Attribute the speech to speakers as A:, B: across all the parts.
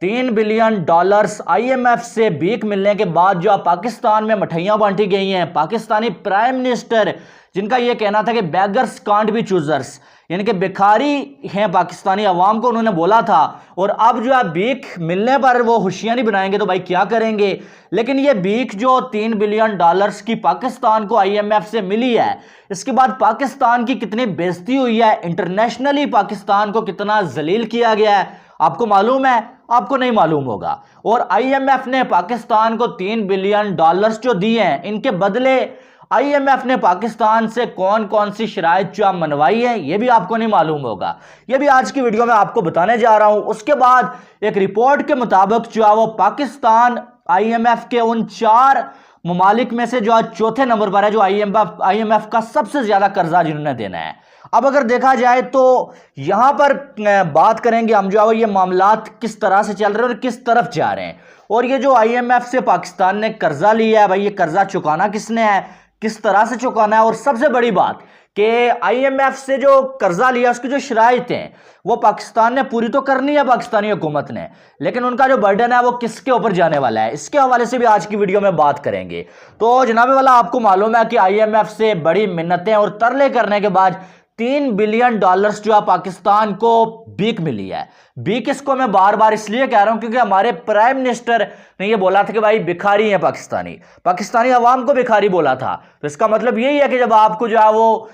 A: $3 billion IMF से भीख मिलने के बाद जो पाकिस्तान में मिठाइयां बांटी गई हैं, पाकिस्तानी प्राइम मिनिस्टर जिनका यह कहना था कि बेगर्स कांट बी चूजर्स, यानी कि भिखारी हैं पाकिस्तानी अवाम को, उन्होंने बोला था। और अब जो है भीख मिलने पर वो खुशियां नहीं बनाएंगे तो भाई क्या करेंगे। लेकिन ये भीख जो $3 बिलियन की पाकिस्तान को आईएमएफ से मिली है, इसके बाद पाकिस्तान की कितनी बेइज्जती हुई है, इंटरनेशनली पाकिस्तान को कितना जलील किया गया है, आपको मालूम है? आपको नहीं मालूम होगा। और आईएमएफ ने पाकिस्तान को $3 बिलियन जो दिए हैं, इनके बदले आईएमएफ ने पाकिस्तान से कौन कौन सी शराइत जो मनवाई है, यह भी आपको नहीं मालूम होगा। यह भी आज की वीडियो में आपको बताने जा रहा हूं। उसके बाद एक रिपोर्ट के मुताबिक जो है वो पाकिस्तान आईएमएफ के उन 4 ममालिक में से जो चौथे नंबर पर है, जो आईएमएफ का सबसे ज्यादा कर्जा जिन्होंने देना है। अब अगर देखा जाए तो यहां पर बात करेंगे हम जो है ये मामलात किस तरह से चल रहे हैं और किस तरफ जा रहे हैं। और ये जो आईएमएफ से पाकिस्तान ने कर्जा लिया है, भाई ये कर्जा चुकाना किसने है, किस तरह से चुकाना है। और सबसे बड़ी बात कि आईएमएफ से जो कर्जा लिया उसकी जो शराइत हैं वो पाकिस्तान ने पूरी तो करनी है, पाकिस्तानी हुकूमत ने, लेकिन उनका जो बर्डन है वो किसके ऊपर जाने वाला है, इसके हवाले से भी आज की वीडियो में बात करेंगे। तो जनाबे वाला, आपको मालूम है कि आईएमएफ से बड़ी मिन्नतें और तरले करने के बाद $3 बिलियन जो है पाकिस्तान को भीख मिली है। भीख इसको मैं बार बार इसलिए कह रहा हूं क्योंकि हमारे प्राइम मिनिस्टर ने ये बोला था कि भाई भिखारी है पाकिस्तानी अवाम को भिखारी बोला था। तो इसका मतलब यही है कि जब आपको जो है वो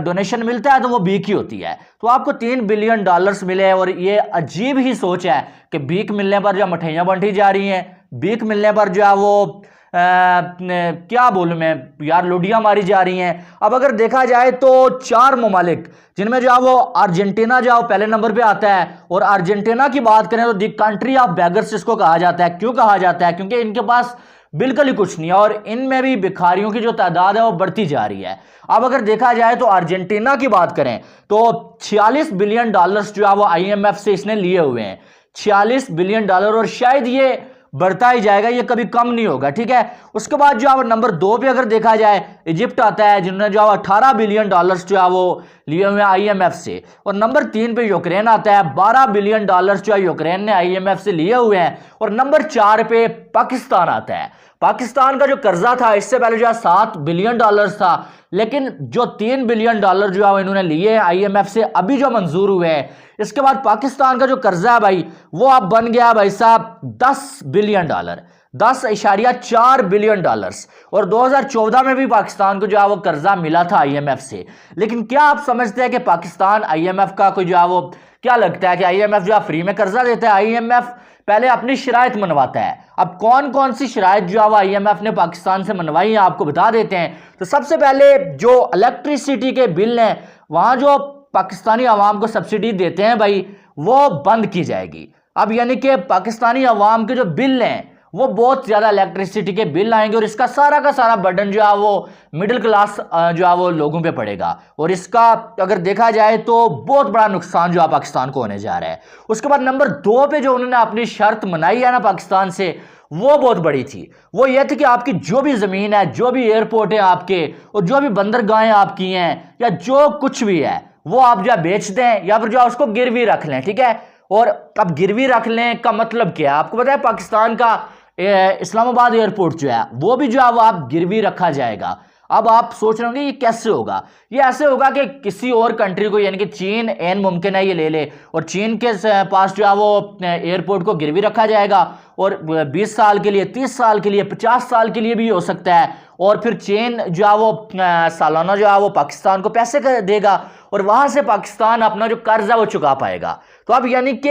A: डोनेशन मिलता है तो वो भीख ही होती है। तो आपको $3 बिलियन मिले। और ये अजीब ही सोच है कि भीख मिलने पर जो मिठाइयां बांटी जा रही हैं, भीख मिलने पर जो है वो क्या बोलूं मैं यार, लुडियां मारी जा रही हैं। अब अगर देखा जाए तो 4 ममालिक जिनमें जो है वो अर्जेंटीना जो पहले नंबर पे आता है। और अर्जेंटीना की बात करें तो द कंट्री ऑफ बेगर्स इसको कहा जाता है। क्यों कहा जाता है? क्योंकि इनके पास बिल्कुल ही कुछ नहीं है और इनमें भी भिखारियों की जो तादाद है वो बढ़ती जा रही है। अब अगर देखा जाए तो अर्जेंटीना की बात करें तो $46 बिलियन जो है वो आईएमएफ से इसने लिए हुए हैं। $46 बिलियन, और शायद ये बढ़ता ही जाएगा, ये कभी कम नहीं होगा, ठीक है। उसके बाद जो है नंबर 2 पे अगर देखा जाए इजिप्ट आता है, जिन्होंने जो है $18 बिलियन जो है वो लिए हुए हैं आईएमएफ से। और नंबर 3 पे यूक्रेन आता है, $12 बिलियन जो है यूक्रेन ने आईएमएफ से लिए हुए हैं। और नंबर 4 पे पाकिस्तान आता है। पाकिस्तान का जो कर्जा था इससे पहले जो है $7 बिलियन था, लेकिन जो $3 बिलियन जो है इन्होंने लिए हैं आईएमएफ से, अभी जो मंजूर हुए हैं, इसके बाद पाकिस्तान का जो कर्जा है भाई वो अब बन गया भाई साहब $10 बिलियन, $10.4 बिलियन। और 2014 में भी पाकिस्तान को जो है वो कर्जा मिला था आईएमएफ से। लेकिन क्या आप समझते हैं कि पाकिस्तान आईएमएफ का कोई जो है वो, क्या लगता है कि आईएमएफ जो है फ्री में कर्जा देता है? आईएमएफ पहले अपनी शराइत मनवाता है। अब कौन कौन सी शराइत जो है वो आईएमएफ ने पाकिस्तान से मनवाई है आपको बता देते हैं। तो सबसे पहले जो इलेक्ट्रिसिटी के बिल हैं, वहां जो पाकिस्तानी अवाम को सब्सिडी देते हैं भाई, वो बंद की जाएगी। अब यानी कि पाकिस्तानी अवाम के जो बिल हैं वो बहुत ज्यादा इलेक्ट्रिसिटी के बिल आएंगे और इसका सारा का सारा बर्डन जो है वो मिडिल क्लास जो है वो लोगों पे पड़ेगा। और इसका अगर देखा जाए तो बहुत बड़ा नुकसान जो है पाकिस्तान को होने जा रहा है। उसके बाद नंबर 2 पे जो उन्होंने अपनी शर्त मनाई है ना पाकिस्तान से, वो बहुत बड़ी थी। वो ये थी कि आपकी जो भी जमीन है, जो भी एयरपोर्ट है आपके, और जो भी बंदरगाहें आपकी हैं, या जो कुछ भी है, वो आप जो बेच दें या फिर जो उसको गिरवी रख लें, ठीक है। और अब गिरवी रख लें का मतलब क्या है आपको पता है? पाकिस्तान का इस्लामाबाद एयरपोर्ट जो है वो भी जो है वो आप गिरवी रखा जाएगा। अब आप सोच रहे होंगे ये कैसे होगा? ये ऐसे होगा कि किसी और कंट्री को, यानी कि चीन एन मुमकिन है ये ले ले, और चीन के पास जो है वो एयरपोर्ट को गिरवी रखा जाएगा और 20 साल के लिए, 30 साल के लिए, 50 साल के लिए भी हो सकता है। और फिर चीन जो है वो सालाना जो है वो पाकिस्तान को पैसे देगा और वहां से पाकिस्तान अपना जो कर्ज है वो चुका पाएगा। तो अब यानी कि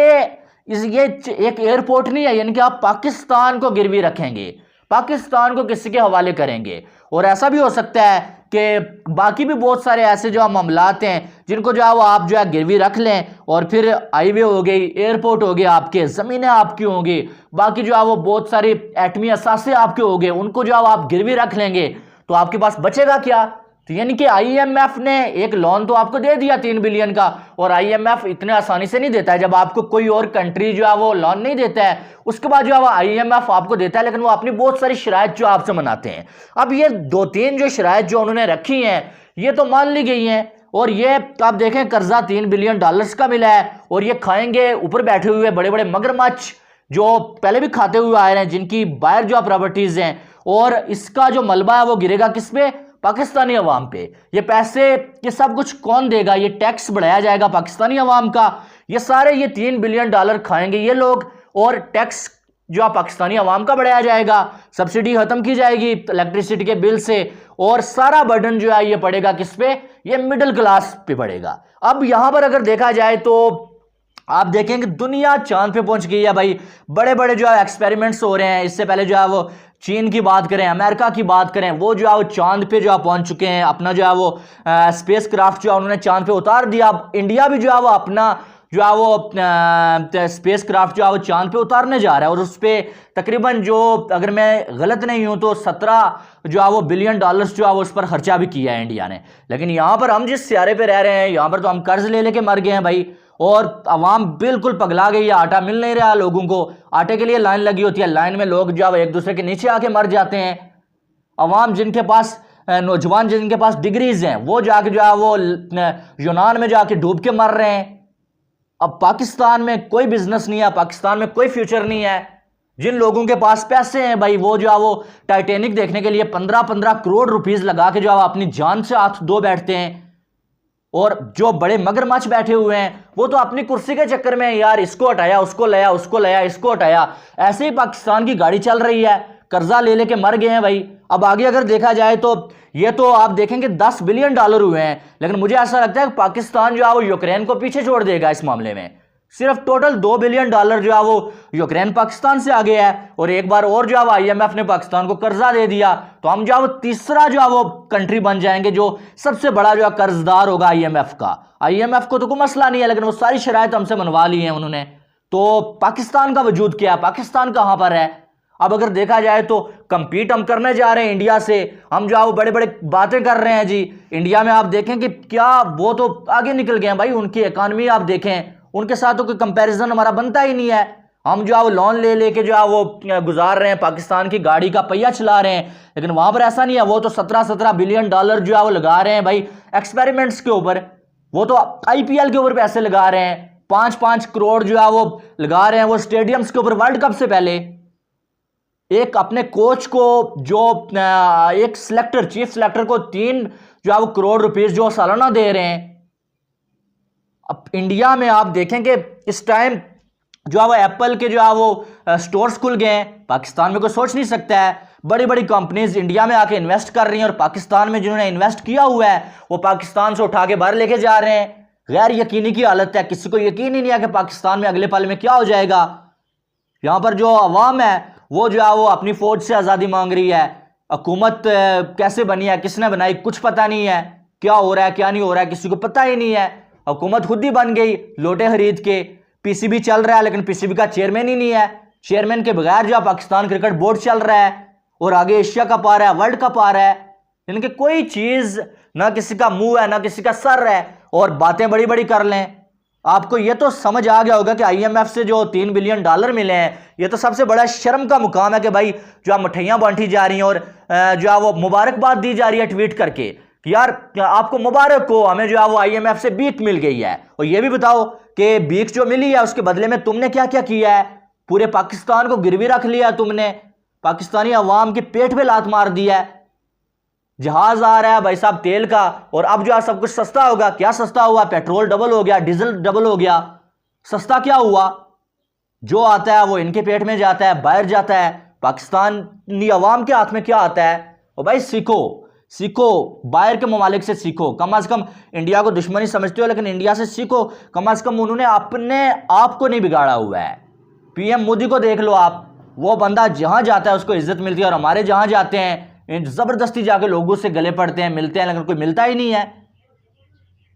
A: ये एक एयरपोर्ट नहीं है, यानी कि आप पाकिस्तान को गिरवी रखेंगे, पाकिस्तान को किसी के हवाले करेंगे। और ऐसा भी हो सकता है कि बाकी भी बहुत सारे ऐसे जो मामलात हैं जिनको जो है वो आप जो है गिरवी रख लें, और फिर हाईवे हो गई, एयरपोर्ट हो गया, आपके ज़मीनें आपकी होंगी, बाकी जो है वो बहुत सारी एटमी असासे आपके हो गए, उनको जो है आप गिरवी रख लेंगे, तो आपके पास बचेगा क्या? तो यानी कि आईएमएफ ने एक लोन तो आपको दे दिया $3 बिलियन का, और आईएमएफ इतने आसानी से नहीं देता है। जब आपको कोई और कंट्री जो है वो लोन नहीं देता है, उसके बाद जो है वो आईएमएफ आपको देता है, लेकिन वो अपनी बहुत सारी शराइत जो आपसे मनाते हैं। अब ये 2-3 जो शराइत जो उन्होंने रखी हैं ये तो मान ली गई हैं, और ये आप देखें कर्जा $3 बिलियन का मिला है, और ये खाएंगे ऊपर बैठे हुए बड़े बड़े मगरमच्छ, जो पहले भी खाते हुए आ रहे हैं, जिनकी बाहर जो प्रॉपर्टीज हैं, और इसका जो मलबा है वो गिरेगा किस पे? पाकिस्तानी अवाम पे। ये पैसे ये सब कुछ कौन देगा? ये टैक्स बढ़ाया जाएगा पाकिस्तानी अवाम का। ये सारे ये $3 बिलियन खाएंगे ये लोग, और टैक्स जो पाकिस्तानी अवाम का बढ़ाया जाएगा, सब्सिडी खत्म की जाएगी इलेक्ट्रिसिटी के बिल से, और सारा बर्डन जो है ये पड़ेगा किस पे? ये मिडिल क्लास पे पड़ेगा। अब यहां पर अगर देखा जाए तो आप देखेंगे दुनिया चांद पे पहुंच गई है भाई। बड़े बड़े जो है एक्सपेरिमेंट्स हो रहे हैं। इससे पहले जो है वो चीन की बात करें, अमेरिका की बात करें, वो जो है वो चांद पे जो है पहुंच चुके हैं। अपना जो है वो स्पेस क्राफ्ट जो है उन्होंने चांद पे उतार दिया। अब इंडिया भी जो है वो अपना जो है वो स्पेस क्राफ्ट जो है वो चांद पे उतारने जा रहा है, और उस पर तकरीबन जो, अगर मैं गलत नहीं हूं तो 17 जो है वो बिलियन डॉलर्स जो है वो उस पर खर्चा भी किया है इंडिया ने। लेकिन यहां पर हम जिस सियारे पे रह रहे हैं, यहां पर तो हम कर्ज ले लेके मर गए हैं भाई, और अवाम बिल्कुल पगला गई है। आटा मिल नहीं रहा लोगों को, आटे के लिए लाइन लगी होती है, लाइन में लोग जो है एक दूसरे के नीचे आके मर जाते हैं। अवाम जिनके पास नौजवान जिनके पास डिग्रीज हैं, वो जाके जो है वो यूनान में जाके डूब के मर रहे हैं। अब पाकिस्तान में कोई बिजनेस नहीं है, पाकिस्तान में कोई फ्यूचर नहीं है। जिन लोगों के पास पैसे हैं भाई, वो जो है वो टाइटेनिक देखने के लिए 15-15 करोड़ रुपीस लगा के जो है अपनी जान से हाथ धो बैठते हैं। और जो बड़े मगरमच्छ बैठे हुए हैं, वो तो अपनी कुर्सी के चक्कर में यार इसको हटाया, उसको लाया, उसको लाया, इसको हटाया, ऐसे ही पाकिस्तान की गाड़ी चल रही है। कर्जा ले लेके मर गए हैं भाई। अब आगे अगर देखा जाए तो ये तो आप देखेंगे $10 बिलियन हुए हैं, लेकिन मुझे ऐसा लगता है कि पाकिस्तान जो है वो यूक्रेन को पीछे छोड़ देगा इस मामले में। सिर्फ टोटल $2 बिलियन जो है वो यूक्रेन पाकिस्तान से आगे है, और एक बार और जो है IMF ने पाकिस्तान को कर्जा दे दिया, तो हम जो है वो तीसरा जो है वो कंट्री बन जाएंगे जो सबसे बड़ा जो है कर्जदार होगा IMF का। IMF को तो कोई मसला नहीं है, लेकिन वो सारी शराइत हमसे मनवा ली हैं उन्होंने। तो पाकिस्तान का वजूद क्या है? पाकिस्तान कहां पर है? अब अगर देखा जाए तो कंपीट हम करने जा रहे हैं इंडिया से, हम जो है वो बड़े बड़े बातें कर रहे हैं जी। इंडिया में आप देखें कि क्या वो तो आगे निकल गए हैं भाई, उनकी इकॉनमी आप देखें, उनके साथ तो कोई कंपैरिजन हमारा बनता ही नहीं है। हम जो है वो लोन ले लेके जो है वो गुजार रहे हैं, पाकिस्तान की गाड़ी का पहिया चला रहे हैं, लेकिन वहां पर ऐसा नहीं है। वो तो 17-17 बिलियन डॉलर जो है वो लगा रहे हैं भाई एक्सपेरिमेंट्स के ऊपर। वो तो IPL के ऊपर पैसे लगा रहे हैं, 5-5 करोड़ जो है वो लगा रहे हैं वो स्टेडियम्स के ऊपर। वर्ल्ड कप से पहले एक अपने कोच को जो एक सिलेक्टर, चीफ सिलेक्टर को 3 जो है वो करोड़ रुपीस जो सालाना दे रहे हैं। अब इंडिया में आप देखेंगे इस टाइम जो है वो एप्पल के जो है वो स्टोर्स खुल गए हैं। पाकिस्तान में कोई सोच नहीं सकता है, बड़ी बड़ी कंपनीज इंडिया में आके इन्वेस्ट कर रही हैं, और पाकिस्तान में जिन्होंने इन्वेस्ट किया हुआ है वो पाकिस्तान से उठा के बाहर लेके जा रहे हैं। गैर यकीनी की हालत है, किसी को यकीन ही नहीं है कि पाकिस्तान में अगले पल में क्या हो जाएगा। यहां पर जो अवाम है वो जो है वो अपनी फौज से आज़ादी मांग रही है। हुकूमत कैसे बनी है, किसने बनाई, कुछ पता नहीं है। क्या हो रहा है क्या नहीं हो रहा है किसी को पता ही नहीं है। हुकूमत खुद ही बन गई लोटे खरीद के। PCB चल रहा है, लेकिन PCB का चेयरमैन ही नहीं है। चेयरमैन के बगैर जो पाकिस्तान क्रिकेट बोर्ड चल रहा है, और आगे एशिया कप आ रहा है, वर्ल्ड कप आ रहा है। इनके कोई चीज, ना किसी का मुंह है ना किसी का सर है, और बातें बड़ी बड़ी कर लें। आपको ये तो समझ आ गया होगा कि IMF से जो $3 बिलियन मिले हैं, ये तो सबसे बड़ा शर्म का मुकाम है कि भाई जो मिठाइयाँ बांटी जा रही हैं, और जो है वो मुबारकबाद दी जा रही है ट्वीट करके कि यार आपको मुबारक हो, हमें जो है वो IMF से भीख मिल गई है। और ये भी बताओ कि भीख जो मिली है उसके बदले में तुमने क्या क्या किया है। पूरे पाकिस्तान को गिरवी रख लिया तुमने, पाकिस्तानी अवाम के पेट पे लात मार दिया है। जहाज आ रहा है भाई साहब तेल का, और अब जो है सब कुछ सस्ता होगा। क्या सस्ता हुआ? पेट्रोल डबल हो गया, डीजल डबल हो गया। सस्ता क्या हुआ? जो आता है वो इनके पेट में जाता है, बाहर जाता है। पाकिस्तानी अवाम के हाथ में क्या आता है? और भाई सीखो सीखो, बाहर के ममालिक से सीखो। कम से कम इंडिया को दुश्मनी समझते हो, लेकिन इंडिया से सीखो। कम से कम उन्होंने अपने आप को नहीं बिगाड़ा हुआ है। PM मोदी को देख लो आप, वो बंदा जहां जाता है उसको इज्जत मिलती है, और हमारे जहां जाते हैं जबरदस्ती जाके लोगों से गले पड़ते हैं, मिलते हैं, लेकिन कोई मिलता ही नहीं है।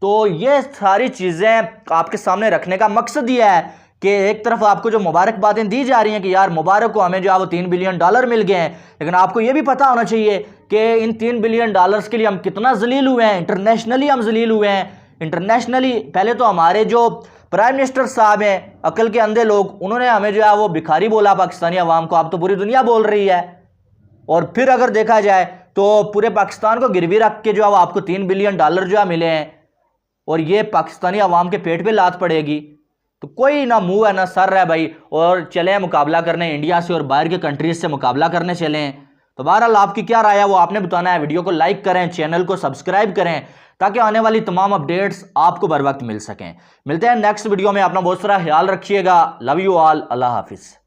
A: तो ये सारी चीजें आपके सामने रखने का मकसद ये है कि एक तरफ आपको जो मुबारकबादें दी जा रही हैं कि यार मुबारक को, हमें जो है वो $3 बिलियन मिल गए हैं, लेकिन आपको ये भी पता होना चाहिए कि इन $3 बिलियन के लिए हम कितना जलील हुए हैं। इंटरनेशनली हम जलील हुए हैं। इंटरनेशनली पहले तो हमारे जो प्राइम मिनिस्टर साहब हैं, अकल के अंधे लोग, उन्होंने हमें जो है वो भिखारी बोला पाकिस्तानी अवाम को। अब तो पूरी दुनिया बोल रही है। और फिर अगर देखा जाए तो पूरे पाकिस्तान को गिरवी रख के जो है वो आपको $3 बिलियन जो है मिले हैं, और ये पाकिस्तानी अवाम के पेट पे लात पड़ेगी। तो कोई ना मुंह है ना सर है भाई, और चले मुकाबला करने इंडिया से और बाहर के कंट्रीज से मुकाबला करने चले। तो बहरहाल आपकी क्या राय है वो आपने बताना है। वीडियो को लाइक करें, चैनल को सब्सक्राइब करें ताकि आने वाली तमाम अपडेट्स आपको बर वक्त मिल सकें। मिलते हैं नेक्स्ट वीडियो में। अपना बहुत सारा ख्याल रखिएगा। Love you all. अल्लाह हाफिज़।